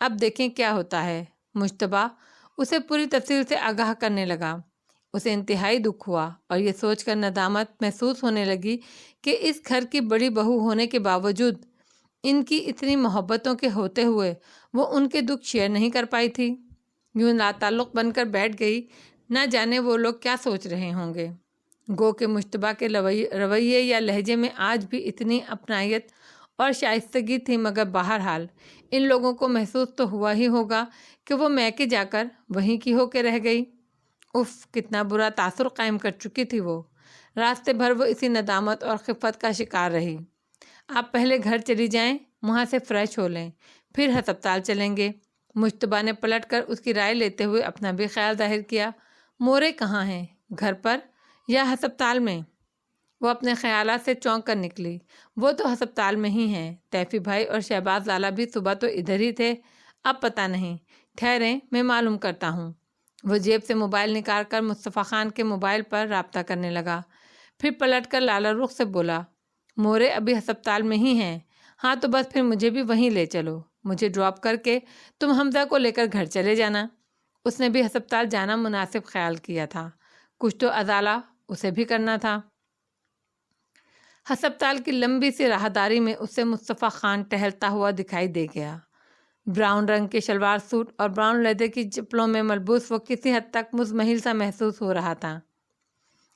اب دیکھیں کیا ہوتا ہے۔ مجتبیٰ اسے پوری تفصیل سے آگاہ کرنے لگا۔ اسے انتہائی دکھ ہوا اور یہ سوچ کر ندامت محسوس ہونے لگی کہ اس گھر کی بڑی بہو ہونے کے باوجود ان کی اتنی محبتوں کے ہوتے ہوئے وہ ان کے دکھ شیئر نہیں کر پائی تھی۔ یوں لا تعلق بن کر بیٹھ گئی، نہ جانے وہ لوگ کیا سوچ رہے ہوں گے۔ گو کہ مجتبیٰ کے رویے یا لہجے میں آج بھی اتنی اپنائیت اور شائستگی تھی، مگر بہرحال ان لوگوں کو محسوس تو ہوا ہی ہوگا کہ وہ میکے جا کر وہیں کی ہو کے رہ گئی۔ اف، کتنا برا تاثر قائم کر چکی تھی وہ۔ راستے بھر وہ اسی ندامت اور خفت کا شکار رہی۔ آپ پہلے گھر چلی جائیں، وہاں سے فریش ہو لیں، پھر ہسپتال چلیں گے۔ مجتبیٰ نے پلٹ کر اس کی رائے لیتے ہوئے اپنا بھی خیال ظاہر کیا۔ مورے کہاں ہیں، گھر پر یا ہسپتال میں؟ وہ اپنے خیالات سے چونک کر نکلی۔ وہ تو ہسپتال میں ہی ہیں، تیفی بھائی اور شہباز لالا بھی صبح تو ادھر ہی تھے، اب پتہ نہیں، ٹھہریں میں معلوم کرتا ہوں۔ وہ جیب سے موبائل نکال کر مصطفیٰ خان کے موبائل پر رابطہ کرنے لگا، پھر پلٹ کر لالا رخ سے بولا، مورے ابھی ہسپتال میں ہی ہیں؟ ہاں تو بس پھر مجھے بھی وہیں لے چلو، مجھے ڈراپ کر کے تم حمزہ کو لے کر گھر چلے جانا۔ اس نے بھی ہسپتال جانا مناسب خیال کیا تھا، کچھ تو ازالہ اسے بھی کرنا تھا۔ ہسپتال کی لمبی سی راہداری میں اسے مصطفیٰ خان ٹہلتا ہوا دکھائی دے گیا۔ براؤن رنگ کے شلوار سوٹ اور براؤن لیدر کی چپلوں میں ملبوس وہ کسی حد تک مزمحل سا محسوس ہو رہا تھا۔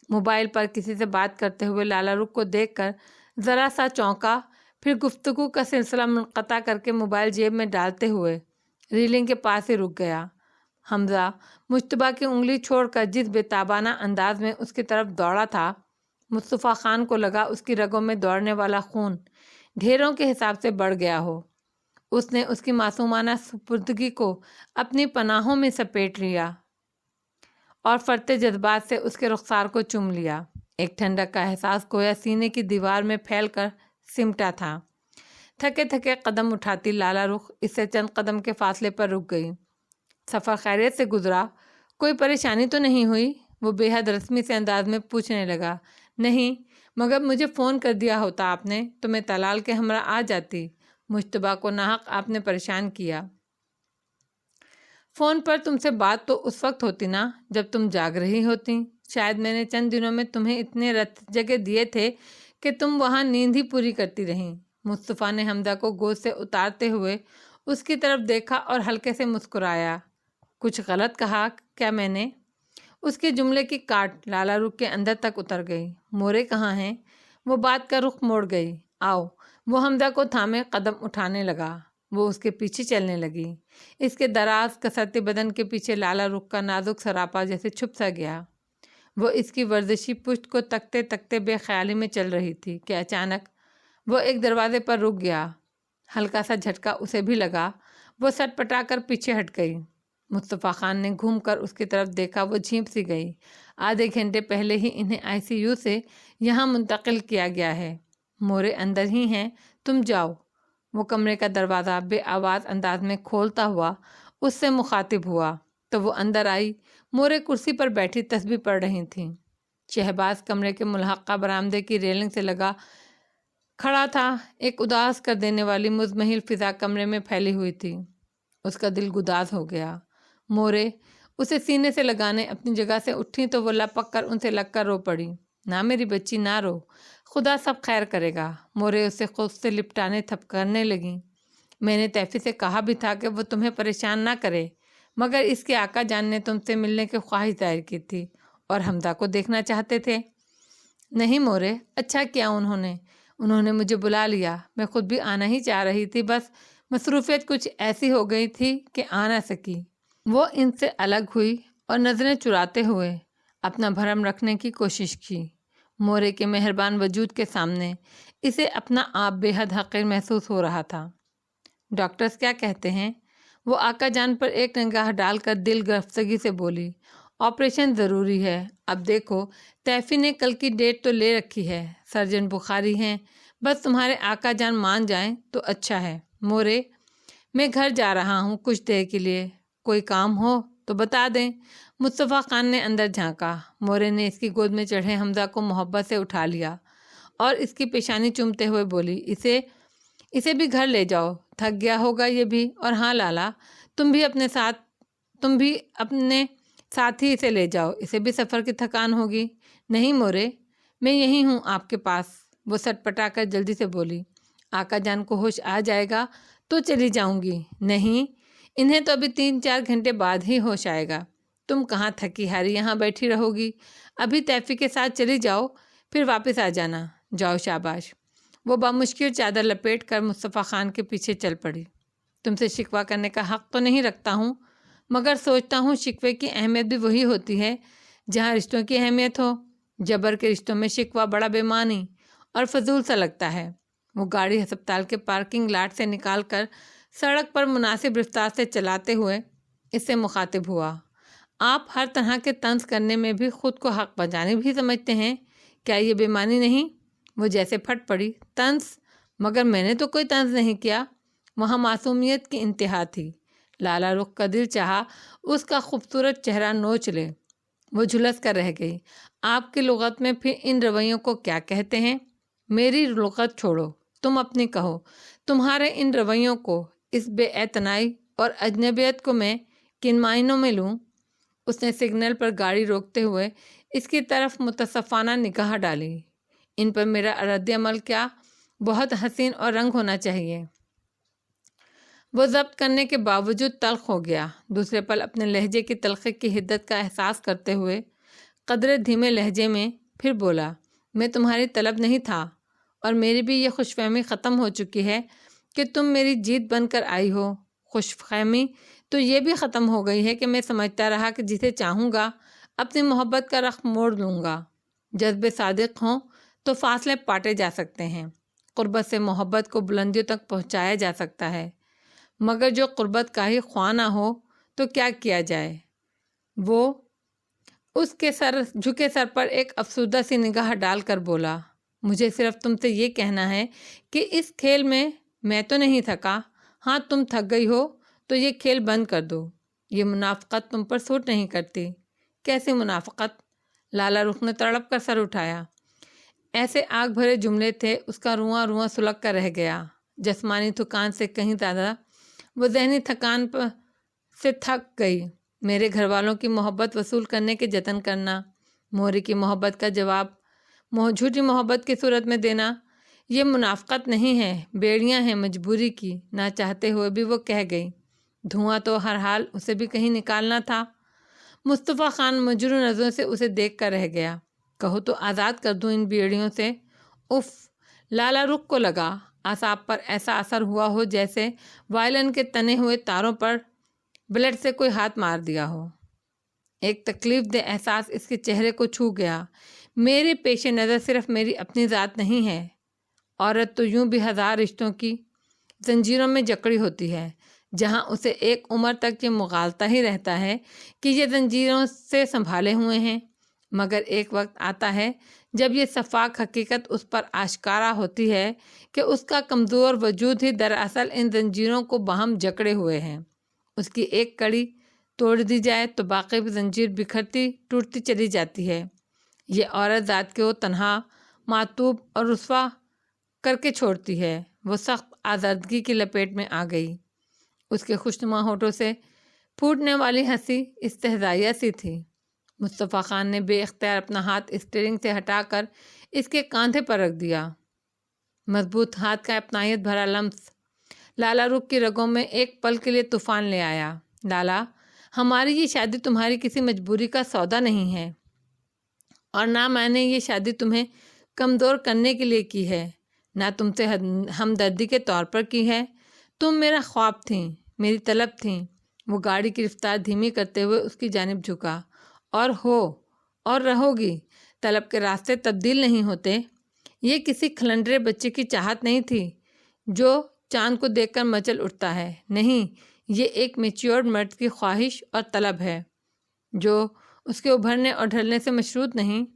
موبائل پر کسی سے بات کرتے ہوئے لالا رخ کو دیکھ کر ذرا سا چونکا، پھر گفتگو کا سلسلہ منقطع کر کے موبائل جیب میں ڈالتے ہوئے ریلنگ کے پاس ہی رک گیا۔ حمزہ مجتبیٰ کی انگلی چھوڑ کر جس بے تابانہ انداز میں اس کی طرف دوڑا تھا، مصطفیٰ خان کو لگا اس کی رگوں میں دوڑنے والا خون ڈھیروں کے حساب سے بڑھ گیا ہو۔ اس نے اس کی معصومانہ سپردگی کو اپنی پناہوں میں سپیٹ لیا اور فرتے جذبات سے اس کے رخسار کو چوم لیا۔ ایک ٹھنڈک کا احساس گویا سینے کی دیوار میں پھیل کر سمٹا تھا۔ تھکے تھکے قدم اٹھاتی لالا رخ اس سے چند قدم کے فاصلے پر رک گئی۔ سفر خیریت سے گزرا؟ کوئی پریشانی تو نہیں ہوئی؟ وہ بے حد رسمی سے انداز میں پوچھنے لگا۔ نہیں، مگر مجھے فون کر دیا ہوتا آپ نے تو میں طلال کے ہمراہ آ جاتی۔ مجتبیٰ کو ناحق آپ نے پریشان کیا۔ فون پر تم سے بات تو اس وقت ہوتی نا جب تم جاگ رہی ہوتی۔ شاید میں نے چند دنوں میں تمہیں اتنے رت جگہ دیے تھے کہ تم وہاں نیند ہی پوری کرتی رہیں۔ مصطفیٰ نے حمزہ کو گود سے اتارتے ہوئے اس کی طرف دیکھا اور ہلکے سے مسکرایا۔ کچھ غلط کہا کیا میں نے؟ اس کے جملے کی کاٹ لالا رخ کے اندر تک اتر گئی۔ مورے کہاں ہیں؟ وہ بات کا رخ موڑ گئی۔ آؤ، وہ حمزہ کو تھامے قدم اٹھانے لگا۔ وہ اس کے پیچھے چلنے لگی۔ اس کے دراز کسرتی بدن کے پیچھے لالا رخ کا نازک سراپا جیسے چھپ سا گیا۔ وہ اس کی ورزشی پشت کو تکتے تکتے بے خیالی میں چل رہی تھی کہ اچانک وہ ایک دروازے پر رک گیا۔ ہلکا سا جھٹکا اسے بھی لگا۔ وہ سٹ پٹا کر پیچھے ہٹ گئی۔ مصطفیٰ خان نے گھوم کر اس کی طرف دیکھا۔ وہ جھینپ سی گئی۔ آدھے گھنٹے پہلے ہی انہیں ICU سے یہاں منتقل کیا گیا ہے۔ مورے اندر ہی ہیں، تم جاؤ۔ وہ کمرے کا دروازہ بے آواز انداز میں کھولتا ہوا اس سے مخاطب ہوا تو وہ اندر آئی۔ مورے کرسی پر بیٹھی تسبیح پڑھ رہی تھیں۔ شہباز کمرے کے ملحقہ برآمدے کی ریلنگ سے لگا کھڑا تھا۔ ایک اداس کر دینے والی مزمحل فضا کمرے میں پھیلی ہوئی تھی۔ اس کا دل گداز ہو گیا۔ مورے اسے سینے سے لگانے اپنی جگہ سے اٹھی تو وہ لپک کر ان سے لگ کر رو پڑی۔ نہ میری بچی نہ رو، خدا سب خیر کرے گا۔ مورے اسے خود سے لپٹانے تھپکارنے لگیں۔ میں نے تیفی سے کہا بھی تھا کہ وہ تمہیں پریشان نہ کرے، مگر اس کے آقا جان نے تم سے ملنے کی خواہش ظاہر کی تھی اور حمزہ کو دیکھنا چاہتے تھے۔ نہیں مورے، اچھا کیا انہوں نے مجھے بلا لیا۔ میں خود بھی آنا ہی چاہ رہی تھی، بس مصروفیت کچھ ایسی ہو گئی تھی کہ آ نہ سکی۔ وہ ان سے الگ ہوئی اور نظریں چراتے ہوئے اپنا بھرم رکھنے کی کوشش کی۔ مورے کے مہربان وجود کے سامنے اسے اپنا آپ بے حد حقیر محسوس ہو رہا تھا۔ ڈاکٹرز کیا کہتے ہیں؟ وہ آقا جان پر ایک نگاہ ڈال کر دل گرفتگی سے بولی۔ آپریشن ضروری ہے۔ اب دیکھو، تیفی نے کل کی ڈیٹ تو لے رکھی ہے، سرجن بخاری ہیں، بس تمہارے آقا جان مان جائیں تو اچھا ہے۔ مورے، میں گھر جا رہا ہوں کچھ دیر کے لیے، کوئی کام ہو تو بتا دیں۔ مصطفیٰ خان نے اندر جھانکا۔ مورے نے اس کی گود میں چڑھے حمزہ کو محبت سے اٹھا لیا اور اس کی پیشانی چومتے ہوئے بولی، اسے بھی گھر لے جاؤ، تھک گیا ہوگا یہ بھی، اور ہاں لالا، تم بھی اپنے ساتھی اسے لے جاؤ، اسے بھی سفر کی تھکان ہوگی۔ نہیں مورے، میں یہی ہوں آپ کے پاس، وہ سٹ پٹا کر جلدی سے بولی۔ آقا جان کو ہوش آ جائے گا تو چلی جاؤں گی۔ نہیں، انہیں تو ابھی 3-4 گھنٹے بعد ہی ہوش آئے گا۔ تم کہاں تھکی ہاری یہاں بیٹھی رہو گی؟ ابھی تیفی کے ساتھ چلی جاؤ، پھر واپس آ جانا۔ جاؤ، شاباش۔ وہ بامشکل چادر لپیٹ کر مصطفیٰ خان کے پیچھے چل پڑی۔ تم سے شکوہ کرنے کا حق تو نہیں رکھتا ہوں، مگر سوچتا ہوں شکوے کی اہمیت بھی وہی ہوتی ہے جہاں رشتوں کی اہمیت ہو۔ جبر کے رشتوں میں شکوہ بڑا بے معنی اور فضول سا لگتا ہے۔ وہ گاڑی ہسپتال کے پارکنگ لاٹ سے نکال کر سڑک پر مناسب رفتار سے چلاتے ہوئے اس سے مخاطب ہوا۔ آپ ہر طرح کے طنز کرنے میں بھی خود کو حق بجانب ہی سمجھتے ہیں، کیا یہ بے معنی نہیں؟ وہ جیسے پھٹ پڑی۔ طنز؟ مگر میں نے تو کوئی طنز نہیں کیا۔ وہاں معصومیت کی انتہا تھی۔ لالا رخ کا دل چاہا اس کا خوبصورت چہرہ نوچ لے۔ وہ جھلس کر رہ گئی۔ آپ کی لغت میں پھر ان رویوں کو کیا کہتے ہیں؟ میری لغت چھوڑو، تم اپنی کہو۔ تمہارے ان رویوں کو، اس بے اعتنائی اور اجنبیت کو میں کن معنوں میں لوں؟ اس نے سگنل پر گاڑی روکتے ہوئے اس کی طرف متصفانہ نگاہ ڈالی۔ ان پر میرا رد عمل کیا بہت حسین اور رنگ ہونا چاہیے۔ وہ ضبط کرنے کے باوجود تلخ ہو گیا۔ دوسرے پل اپنے لہجے کی تلخی کی حدت کا احساس کرتے ہوئے قدرے دھیمے لہجے میں پھر بولا، میں تمہاری طلب نہیں تھا، اور میری بھی یہ خوش فہمی ختم ہو چکی ہے کہ تم میری جیت بن کر آئی ہو۔ خوش فہمی تو یہ بھی ختم ہو گئی ہے کہ میں سمجھتا رہا کہ جسے چاہوں گا اپنی محبت کا رخ موڑ لوں گا۔ جذبے صادق ہوں تو فاصلے پاٹے جا سکتے ہیں، قربت سے محبت کو بلندیوں تک پہنچایا جا سکتا ہے، مگر جو قربت کا ہی خواہ نہ ہو تو کیا کیا جائے؟ وہ اس کے جھکے سر پر ایک افسردہ سی نگاہ ڈال کر بولا، مجھے صرف تم سے یہ کہنا ہے کہ اس کھیل میں تو نہیں تھکا۔ ہاں، تم تھک گئی ہو تو یہ کھیل بند کر دو۔ یہ منافقت تم پر سوٹ نہیں کرتی۔ کیسی منافقت؟ لالا رخ نے تڑپ کر سر اٹھایا۔ ایسے آگ بھرے جملے تھے، اس کا رواں رواں سلگ کر رہ گیا۔ جسمانی تھکان سے کہیں زیادہ وہ ذہنی تھکان سے تھک گئی۔ میرے گھر والوں کی محبت وصول کرنے کے جتن کرنا، موری کی محبت کا جواب جھوٹی محبت کی صورت میں دینا، یہ منافقت نہیں ہے، بیڑیاں ہیں مجبوری کی۔ نہ چاہتے ہوئے بھی وہ کہہ گئی۔ دھواں تو ہر حال اسے بھی کہیں نکالنا تھا۔ مصطفیٰ خان مجروح نظروں سے اسے دیکھ کر رہ گیا۔ کہو تو آزاد کر دوں ان بیڑیوں سے؟ اف! لالا رخ کو لگا اعصاب پر ایسا اثر ہوا ہو جیسے وائلن کے تنے ہوئے تاروں پر بلیڈ سے کوئی ہاتھ مار دیا ہو۔ ایک تکلیف دہ احساس اس کے چہرے کو چھو گیا۔ میرے پیش نظر صرف میری اپنی ذات نہیں ہے، عورت تو یوں بھی ہزار رشتوں کی زنجیروں میں جکڑی ہوتی ہے، جہاں اسے ایک عمر تک یہ مغالطہ ہی رہتا ہے کہ یہ زنجیروں سے سنبھالے ہوئے ہیں، مگر ایک وقت آتا ہے جب یہ صفاک حقیقت اس پر آشکارا ہوتی ہے کہ اس کا کمزور وجود ہی دراصل ان زنجیروں کو باہم جکڑے ہوئے ہے۔ اس کی ایک کڑی توڑ دی جائے تو باقی بھی زنجیر بکھرتی ٹوٹتی چلی جاتی ہے۔ یہ عورت ذات کو تنہا، معتوب اور رسوا کر کے چھوڑتی ہے۔ وہ سخت آزردگی کی لپیٹ میں آ گئی۔ اس کے خوشنما ہونٹوں سے پھوٹنے والی ہنسی استہزائیہ سی تھی۔ مصطفیٰ خان نے بے اختیار اپنا ہاتھ اسٹیئرنگ سے ہٹا کر اس کے کاندھے پر رکھ دیا۔ مضبوط ہاتھ کا اپنائیت بھرا لمس لالا رخ کی رگوں میں ایک پل کے لیے طوفان لے آیا۔ لالا، ہماری یہ شادی تمہاری کسی مجبوری کا سودا نہیں ہے، اور نہ میں نے یہ شادی تمہیں کمزور کرنے کے لیے کی ہے، نہ تم سے ہمدردی کے طور پر کی ہے۔ تم میرا خواب تھیں، میری طلب تھیں۔ وہ گاڑی کی رفتار دھیمی کرتے ہوئے اس کی جانب جھکا۔ اور ہو اور رہو گی، طلب کے راستے تبدیل نہیں ہوتے۔ یہ کسی کھلنڈرے بچے کی چاہت نہیں تھی جو چاند کو دیکھ کر مچل اٹھتا ہے۔ نہیں، یہ ایک میچیورڈ مرد کی خواہش اور طلب ہے جو اس کے ابھرنے اور ڈھلنے سے مشروط نہیں۔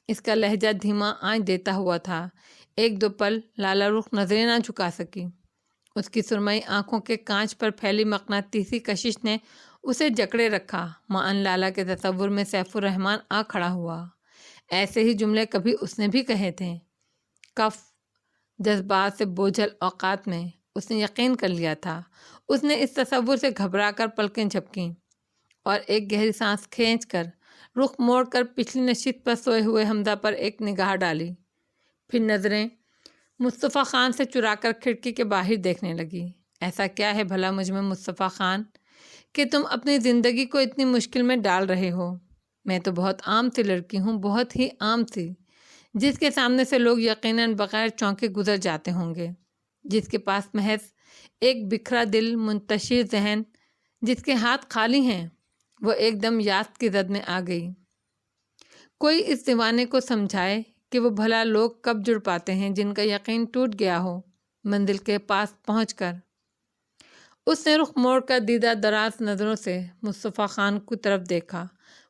اس کا لہجہ دھیما آنچ دیتا ہوا تھا۔ ایک دو پل لالا رخ نظریں نہ جھکا سکی۔ اس کی سرمئی آنکھوں کے کانچ پر پھیلی مقناطیسی کشش نے اسے جکڑے رکھا۔ معاً لالا کے تصور میں سیف الرحمن آ کھڑا ہوا۔ ایسے ہی جملے کبھی اس نے بھی کہے تھے۔ کف جذبات سے بوجھل اوقات میں اس نے یقین کر لیا تھا۔ اس نے اس تصور سے گھبرا کر پلکیں جھپکیں اور ایک گہری سانس کھینچ کر رخ موڑ کر پچھلی نشست پر سوئے ہوئے حمزہ پر ایک نگاہ ڈالی، پھر نظریں مصطفیٰ خان سے چرا کر کھڑکی کے باہر دیکھنے لگی۔ ایسا کیا ہے بھلا مجھ میں مصطفیٰ خان کہ تم اپنی زندگی کو اتنی مشکل میں ڈال رہے ہو؟ میں تو بہت عام سی لڑکی ہوں، بہت ہی عام سی، جس کے سامنے سے لوگ یقیناً بغیر چونکے گزر جاتے ہوں گے، جس کے پاس محض ایک بکھرا دل، منتشر ذہن، جس کے ہاتھ خالی ہیں۔ وہ ایک دم یاس کی زد میں آ گئی۔ کوئی اس دیوانے کو سمجھائے کہ وہ بھلا لوگ کب جڑ پاتے ہیں جن کا یقین ٹوٹ گیا ہو۔ منزل کے پاس پہنچ کر اس نے رخ موڑ کر دیدہ دراز نظروں سے مصطفیٰ خان کی طرف دیکھا۔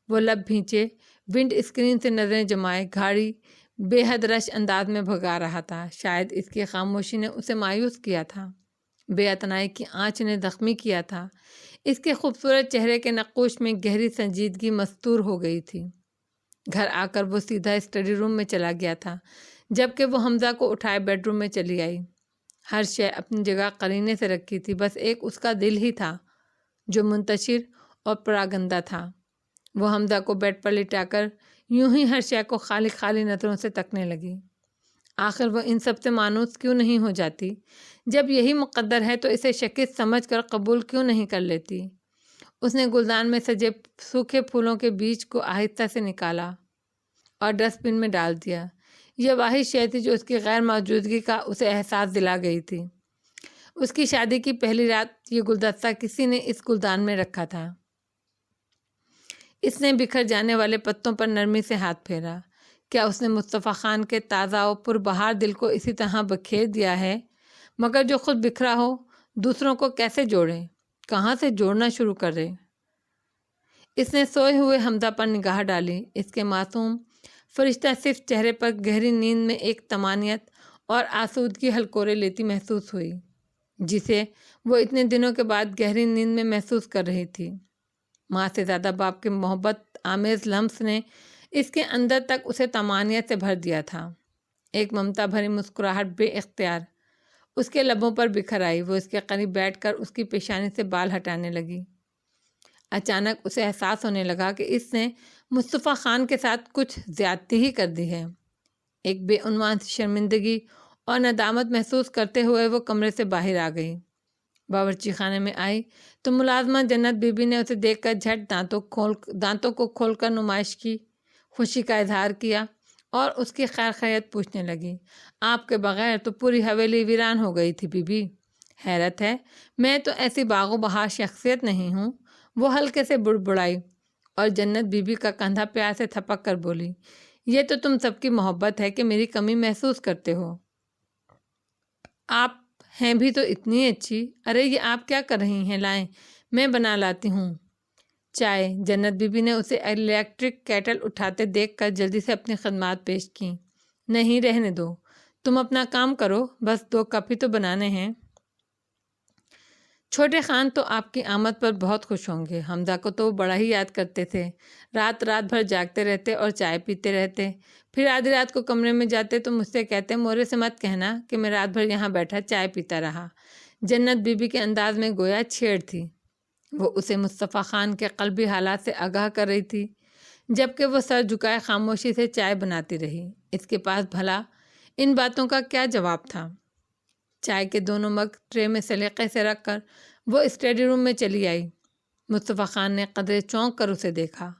وہ لب بھینچے ونڈ اسکرین سے نظریں جمائے گاڑی بے حد رش انداز میں بھگا رہا تھا۔ شاید اس کی خاموشی نے اسے مایوس کیا تھا، بے اعتنائی کی آنچ نے زخمی کیا تھا۔ اس کے خوبصورت چہرے کے نقوش میں گہری سنجیدگی مستور ہو گئی تھی۔ گھر آ کر وہ سیدھا اسٹڈی روم میں چلا گیا تھا، جبکہ وہ حمزہ کو اٹھائے بیڈ روم میں چلی آئی۔ ہر شے اپنی جگہ قرینے سے رکھی تھی، بس ایک اس کا دل ہی تھا جو منتشر اور پراگندہ تھا۔ وہ حمزہ کو بیڈ پر لٹا کر یوں ہی ہر شے کو خالی خالی نظروں سے تکنے لگی۔ آخر وہ ان سب سے مانوس کیوں نہیں ہو جاتی؟ جب یہی مقدر ہے تو اسے شکست سمجھ کر قبول کیوں نہیں کر لیتی؟ اس نے گلدان میں سجے سوکھے پھولوں کے بیج کو آہستہ سے نکالا اور ڈسٹ بن میں ڈال دیا۔ یہ واحد شے تھی جو اس کی غیر موجودگی کا اسے احساس دلا گئی تھی۔ اس کی شادی کی پہلی رات یہ گلدستہ کسی نے اس گلدان میں رکھا تھا۔ اس نے بکھر جانے والے پتوں پر نرمی سے ہاتھ پھیرا۔ کیا اس نے مصطفیٰ خان کے تازہ و پربہار دل کو اسی طرح بکھیر دیا ہے؟ مگر جو خود بکھرا ہو دوسروں کو کیسے جوڑے؟ کہاں سے جوڑنا شروع کرے؟ اس نے سوئے ہوئے حمزہ پر نگاہ ڈالی۔ اس کے معصوم فرشتہ صرف چہرے پر گہری نیند میں ایک طمانینت اور آسودگی ہلکورے لیتی محسوس ہوئی، جسے وہ اتنے دنوں کے بعد گہری نیند میں محسوس کر رہی تھی۔ ماں سے زیادہ باپ کے محبت آمیز لمس نے اس کے اندر تک اسے طمانینت سے بھر دیا تھا۔ ایک ممتا بھری مسکراہٹ بے اختیار اس کے لبوں پر بکھر آئی۔ وہ اس کے قریب بیٹھ کر اس کی پیشانی سے بال ہٹانے لگی۔ اچانک اسے احساس ہونے لگا کہ اس نے مصطفیٰ خان کے ساتھ کچھ زیادتی ہی کر دی ہے۔ ایک بے عنوان سی شرمندگی اور ندامت محسوس کرتے ہوئے وہ کمرے سے باہر آ گئی۔ باورچی خانے میں آئی تو ملازمہ جنت بی بی نے اسے دیکھ کر جھٹ دانتوں کو کھول کر نمائش کی، خوشی کا اظہار کیا اور اس کی خیر خیریت پوچھنے لگی۔ آپ کے بغیر تو پوری حویلی ویران ہو گئی تھی بی بی۔ حیرت ہے، میں تو ایسی باغ و بہار شخصیت نہیں ہوں۔ وہ ہلکے سے بڑبڑائی اور جنت بی بی کا کندھا پیار سے تھپک کر بولی، یہ تو تم سب کی محبت ہے کہ میری کمی محسوس کرتے ہو۔ آپ ہیں بھی تو اتنی اچھی۔ ارے یہ آپ کیا کر رہی ہیں؟ لائیں میں بنا لاتی ہوں چائے۔ جنت بی بی نے اسے الیکٹرک کیٹل اٹھاتے دیکھ کر جلدی سے اپنی خدمات پیش کیں۔ نہیں رہنے دو، تم اپنا کام کرو، بس 2 کپ ہی تو بنانے ہیں۔ چھوٹے خان تو آپ کی آمد پر بہت خوش ہوں گے۔ حمزہ کو تو وہ بڑا ہی یاد کرتے تھے۔ رات بھر جاگتے رہتے اور چائے پیتے رہتے، پھر آدھی رات کو کمرے میں جاتے تو مجھ سے کہتے، مورے سے مت کہنا کہ میں رات بھر یہاں بیٹھا چائے پیتا رہا۔ جنت بی بی کے انداز میں گویا چھیڑ تھی۔ وہ اسے مصطفیٰ خان کے قلبی حالات سے آگاہ کر رہی تھی، جبکہ وہ سر جھکائے خاموشی سے چائے بناتی رہی۔ اس کے پاس بھلا ان باتوں کا کیا جواب تھا؟ چائے کے دونوں مگ ٹرے میں سلیقے سے رکھ کر وہ اسٹڈی روم میں چلی آئی۔ مصطفیٰ خان نے قدرے چونک کر اسے دیکھا۔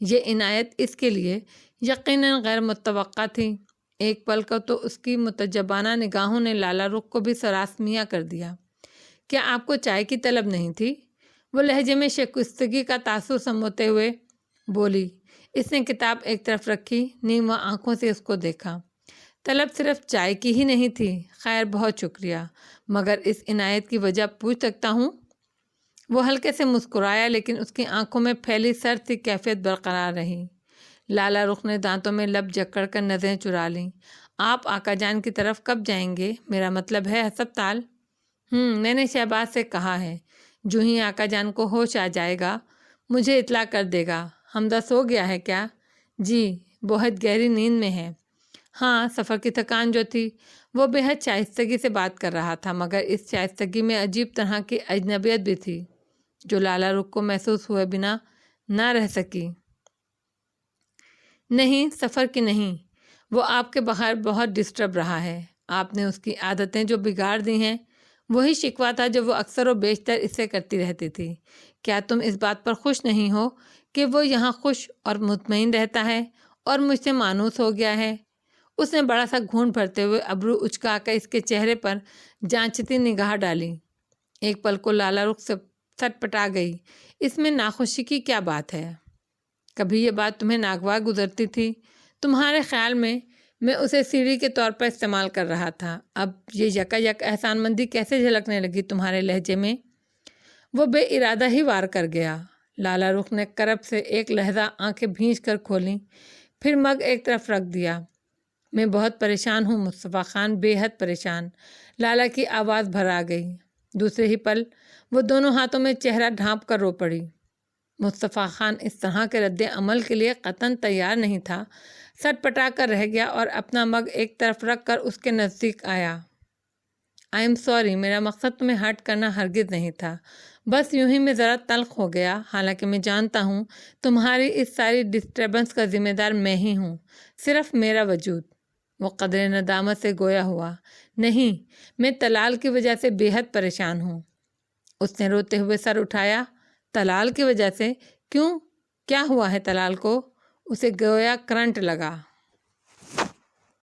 یہ عنایت اس کے لیے یقیناً غیر متوقع تھی۔ ایک پل کو تو اس کی متجبانہ نگاہوں نے لالا رخ کو بھی سراسمیہ کر دیا۔ کیا آپ کو چائے کی طلب نہیں تھی؟ وہ لہجے میں شکستگی کا تاثر سموتے ہوئے بولی۔ اس نے کتاب ایک طرف رکھی، نیمہ آنکھوں سے اس کو دیکھا۔ طلب صرف چائے کی ہی نہیں تھی۔ خیر بہت شکریہ، مگر اس عنایت کی وجہ پوچھ سکتا ہوں؟ وہ ہلکے سے مسکرایا، لیکن اس کی آنکھوں میں پھیلی سرد سی کیفیت برقرار رہی۔ لالا رخ نے دانتوں میں لب جکڑ کر نظریں چرا لیں۔ آپ آقا جان کی طرف کب جائیں گے؟ میرا مطلب ہے ہسپتال۔ میں نے شہباز سے کہا ہے، جو ہی آقا جان کو ہوش آ جائے گا مجھے اطلاع کر دے گا۔ حمزہ سو گیا ہے کیا؟ جی، بہت گہری نیند میں ہے۔ ہاں، سفر کی تھکان جو تھی وہ بے حد شائستگی سے بات کر رہا تھا، مگر اس شائستگی میں عجیب طرح کی اجنبیت بھی تھی جو لالا رخ کو محسوس ہوئے بنا نہ رہ سکی۔ نہیں، سفر کی نہیں، وہ آپ کے بغیر بہت ڈسٹرب رہا ہے۔ آپ نے اس کی عادتیں جو بگاڑ دی ہیں، وہی شکوہ تھا جو وہ اکثر و بیشتر اس سے کرتی رہتی تھی۔ کیا تم اس بات پر خوش نہیں ہو کہ وہ یہاں خوش اور مطمئن رہتا ہے اور مجھ سے مانوس ہو گیا ہے؟ اس نے بڑا سا گھونٹ بھرتے ہوئے ابرو اچکا کر اس کے چہرے پر جانچتی نگاہ ڈالی۔ ایک پل کو لالا رخ سے سٹ پٹا گئی۔ اس میں ناخوشی کی کیا بات ہے؟ کبھی یہ بات تمہیں ناگوار گزرتی تھی؟ تمہارے خیال میں اسے سیڑھی کے طور پر استعمال کر رہا تھا، اب یہ یکا یک احسان مندی کیسے جھلکنے لگی تمہارے لہجے میں؟ وہ بے ارادہ ہی وار کر گیا۔ لالا رخ نے کرب سے ایک لحظہ آنکھیں بھینچ کر کھولیں، پھر مگ ایک طرف رکھ دیا۔ میں بہت پریشان ہوں مصطفیٰ خان، بے حد پریشان، لالا کی آواز بھر آ گئی۔ دوسرے ہی پل وہ دونوں ہاتھوں میں چہرہ ڈھانپ کر رو پڑی۔ مصطفیٰ خان اس طرح کے رد عمل کے لیے قطعاً تیار نہیں تھا، سٹ پٹا کر رہ گیا اور اپنا مگ ایک طرف رکھ کر اس کے نزدیک آیا۔ آئی ایم سوری، میرا مقصد تمہیں ہرٹ کرنا ہرگز نہیں تھا، بس یوں ہی میں ذرا تلخ ہو گیا، حالانکہ میں جانتا ہوں تمہاری اس ساری ڈسٹربنس کا ذمہ دار میں ہی ہوں، صرف میرا وجود۔ وہ قدرے ندامت سے گویا ہوا۔ نہیں، میں طلال کی وجہ سے بے حد پریشان ہوں۔ اس نے روتے ہوئے سر اٹھایا۔ طلال کی وجہ سے؟ کیوں؟ کیا ہوا ہے طلال کو؟ اسے گویا کرنٹ لگا۔